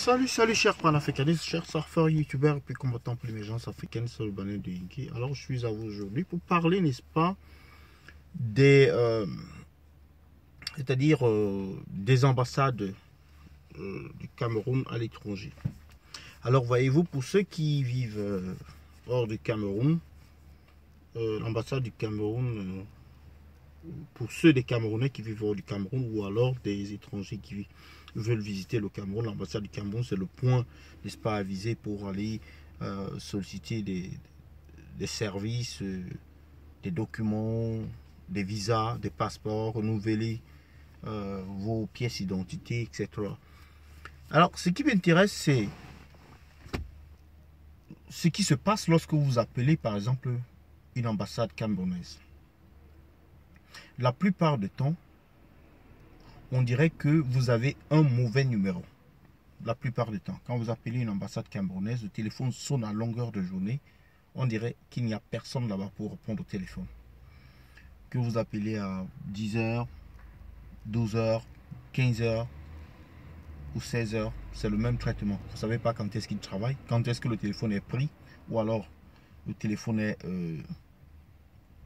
Salut chers panafricanistes, chers surfeurs, youtubeurs et puis combattants pour l'émergence africaine sur le banner de Inky. Alors je suis à vous aujourd'hui pour parler, n'est-ce pas, des des ambassades du Cameroun à l'étranger. Alors voyez-vous, pour ceux qui vivent hors du Cameroun, l'ambassade du Cameroun, pour ceux des Camerounais qui vivent hors du Cameroun ou alors des étrangers qui veulent visiter le Cameroun, l'ambassade du Cameroun, c'est le point, n'est-ce pas, à viser pour aller solliciter des services, des documents, des visas, des passeports, renouveler vos pièces d'identité, etc. Alors, ce qui m'intéresse, c'est ce qui se passe lorsque vous appelez, par exemple, une ambassade camerounaise. La plupart du temps, on dirait que vous avez un mauvais numéro. La plupart du temps, quand vous appelez une ambassade camerounaise, le téléphone sonne à longueur de journée. On dirait qu'il n'y a personne là-bas pour répondre au téléphone. Que vous appelez à 10h, 12h, 15h ou 16h, c'est le même traitement. Vous ne savez pas quand est-ce qu'il travaille, quand est-ce que le téléphone est pris, ou alors le téléphone est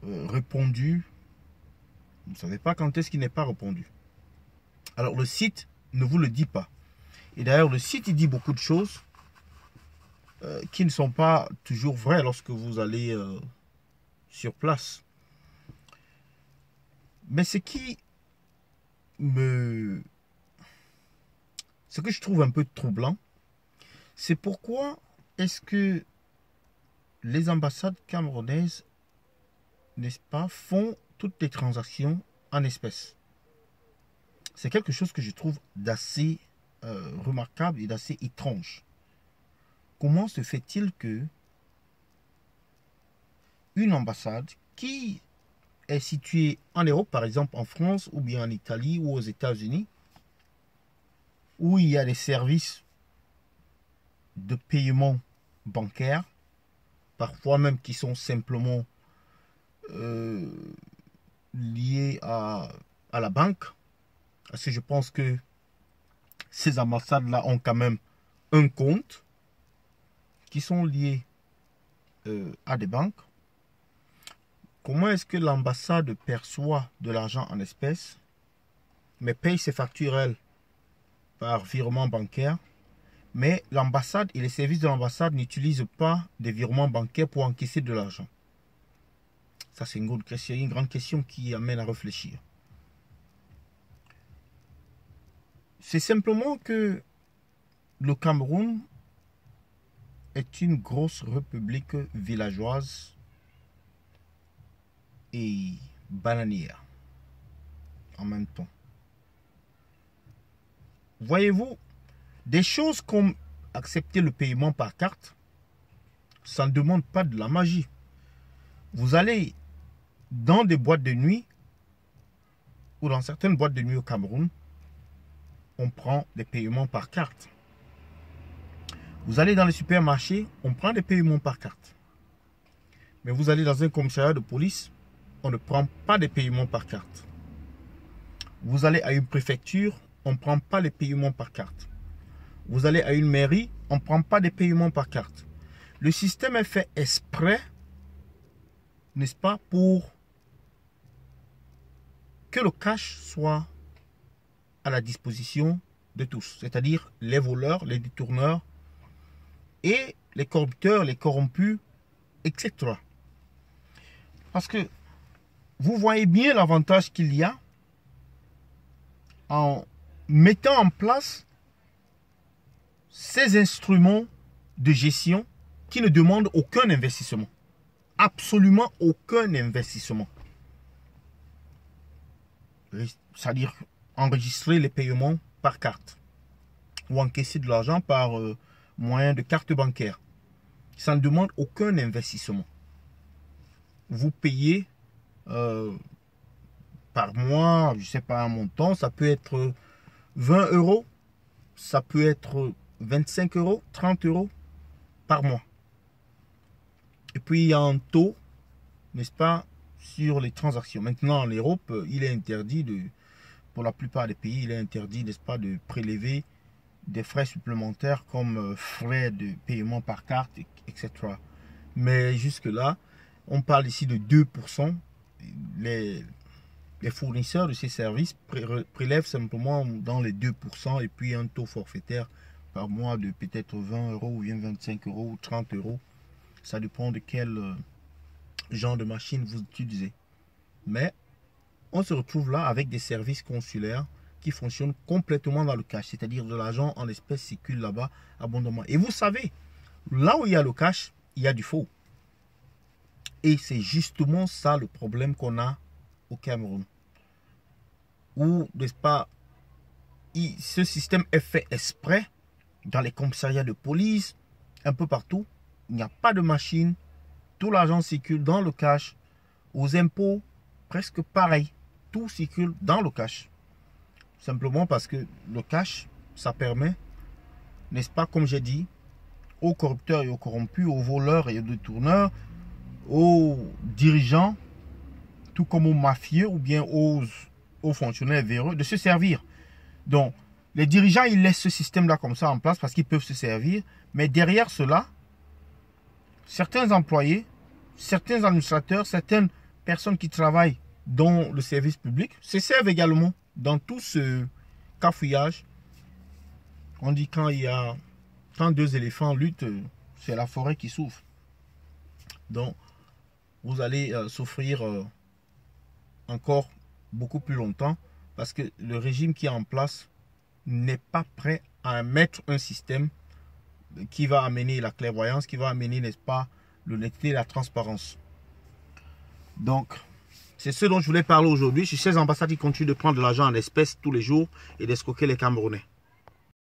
répondu. Vous ne savez pas quand est-ce qu'il n'est pas répondu. Alors le site ne vous le dit pas. Et d'ailleurs le site il dit beaucoup de choses qui ne sont pas toujours vraies lorsque vous allez sur place. Mais ce que je trouve un peu troublant, c'est pourquoi est-ce que les ambassades camerounaises, n'est-ce pas, font toutes les transactions en espèces. C'est quelque chose que je trouve d'assez remarquable et d'assez étrange. Comment se fait-il que une ambassade qui est située en Europe, par exemple en France ou bien en Italie ou aux États-Unis, où il y a des services de paiement bancaire, parfois même qui sont simplement liés à la banque, parce que je pense que ces ambassades-là ont quand même un compte qui sont liés à des banques. Comment est-ce que l'ambassade perçoit de l'argent en espèces, mais paye ses factures, elle, par virement bancaire, mais l'ambassade et les services de l'ambassade n'utilisent pas des virements bancaires pour encaisser de l'argent? Ça, c'est une grande question qui amène à réfléchir. C'est simplement que le Cameroun est une grosse république villageoise et bananière en même temps. Voyez-vous, des choses comme accepter le paiement par carte, ça ne demande pas de la magie. Vous allez dans des boîtes de nuit ou dans certaines boîtes de nuit au Cameroun, on prend des paiements par carte. Vous allez dans les supermarchés, on prend des paiements par carte. Mais vous allez dans un commissariat de police, on ne prend pas des paiements par carte. Vous allez à une préfecture, on ne prend pas les paiements par carte. Vous allez à une mairie, on ne prend pas des paiements par carte. Le système est fait exprès, n'est-ce pas, pour que le cash soit à la disposition de tous. C'est-à-dire les voleurs, les détourneurs et les corrupteurs, les corrompus, etc. Parce que vous voyez bien l'avantage qu'il y a en mettant en place ces instruments de gestion qui ne demandent aucun investissement. Absolument aucun investissement. C'est-à-dire enregistrer les paiements par carte ou encaisser de l'argent par moyen de carte bancaire. Ça ne demande aucun investissement. Vous payez par mois, je ne sais pas un montant, ça peut être 20 euros, ça peut être 25 euros, 30 euros par mois. Et puis il y a un taux, n'est-ce pas, sur les transactions. Maintenant en Europe, il est interdit pour la plupart des pays, il est interdit, n'est-ce pas, de prélever des frais supplémentaires comme frais de paiement par carte, etc. Mais jusque-là, on parle ici de 2%. Les fournisseurs de ces services prélèvent simplement dans les 2% et puis un taux forfaitaire par mois de peut-être 20 euros ou bien 25 euros ou 30 euros. Ça dépend de quel genre de machine vous utilisez. Mais on se retrouve là avec des services consulaires qui fonctionnent complètement dans le cash, c'est-à-dire de l'argent en espèces circule là-bas abondamment. Et vous savez, là où il y a le cash, il y a du faux. Et c'est justement ça le problème qu'on a au Cameroun. Où, n'est-ce pas, ce système est fait exprès dans les commissariats de police, un peu partout. Il n'y a pas de machine. Tout l'argent circule dans le cash. Aux impôts, presque pareil. Tout circule dans le cash. Simplement parce que le cash, ça permet, n'est-ce pas, comme j'ai dit, aux corrupteurs et aux corrompus, aux voleurs et aux détourneurs, aux dirigeants, tout comme aux mafieux ou bien aux fonctionnaires véreux, de se servir. Donc, les dirigeants, ils laissent ce système-là comme ça en place parce qu'ils peuvent se servir. Mais derrière cela, certains employés, certains administrateurs, certaines personnes qui travaillent dans le service public se servent également dans tout ce cafouillage. On dit quand deux éléphants luttent, c'est la forêt qui souffre. Donc, vous allez souffrir encore beaucoup plus longtemps parce que le régime qui est en place n'est pas prêt à mettre un système qui va amener la clairvoyance, qui va amener, n'est-ce pas, l'honnêteté et la transparence. Donc, c'est ce dont je voulais parler aujourd'hui. Sur ces ambassades qui continuent de prendre de l'argent en espèces tous les jours et d'escroquer les Camerounais.